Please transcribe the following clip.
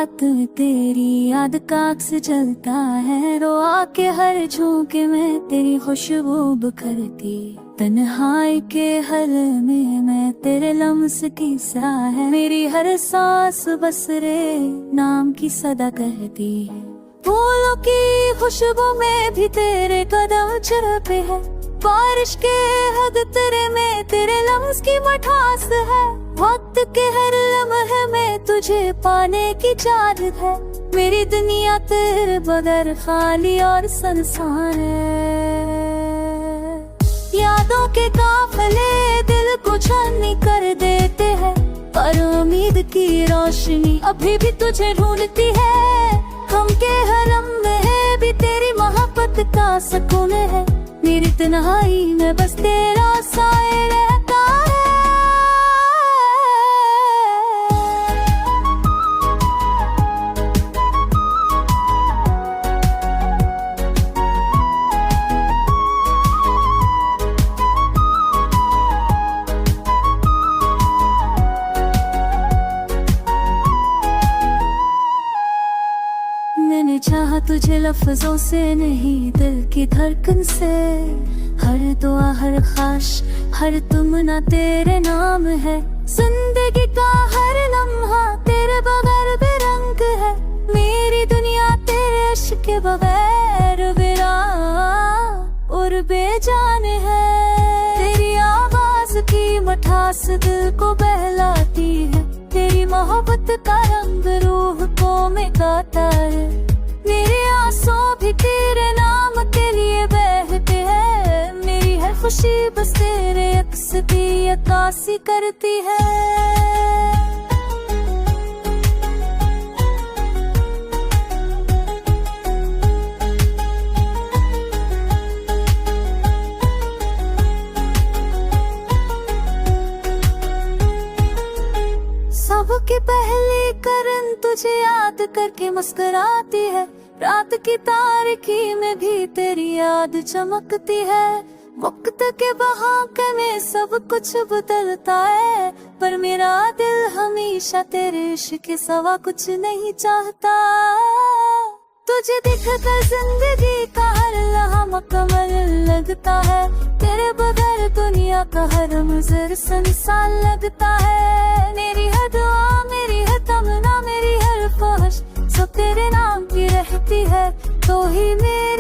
रात में तेरी याद का अक्स जलता है। रो आके हर झोंके में तेरी खुशबू बिखरती, तन्हाई के हल में मैं तेरे लम्स की सा है। मेरी हर सांस बस रे नाम की सदा कहती है। फूलों की खुशबू में भी तेरे कदम छुपे हैं, बारिश के हद तेरे में तेरे लम्स की मिठास है। वक्त के हर लम्हे में तुझे पाने की चाहत है। मेरी दुनिया तेरे बगैर खाली और सुनसान है। यादों के काफिले दिल को छानी कर देते हैं, पर उम्मीद की रोशनी अभी भी तुझे ढूंढती है। हम के हरम में भी तेरी मोहब्बत का सुकून है। मेरी तन्हाई में बस तेरा साया रहता है। मैंने चाहा तुझे लफ्जों से नहीं, दिल की धड़कन से। हर दुआ हर ख्वाहिश हर तुमना तेरे नाम है। जिंदगी का हर लम्हा तेरे बगैर बेरंग है। मेरी दुनिया तेरे इश्क के बगैर वीरान और बेजान है। तेरी आवाज की मिठास दिल को बहलाती है। तेरी मोहब्बत का रंग रूह को मिटाता है। मेरे आंसू भी तेरे नाम के लिए बहते हैं। मेरी हर खुशी बस तेरे अक्स की अक्कासी करती है। सबकी पहली करन तुझे याद करके मुस्कुराती है। रात की तारीकी में भी तेरी याद चमकती है। वक्त के बहाके में सब कुछ बदलता है, पर मेरा दिल हमेशा तेरे इश्क के सिवा कुछ नहीं चाहता। तुझे दिखकर जिंदगी का हर लम्हा मुकम्मल लगता है। तेरे बगैर दुनिया का हर मंजर सुनसान लगता है। मेरी हर दुआ मेरी हर तमन्ना मेरी हर ख्वाहिश सब तेरे नाम की रहती है। तो ही मेरे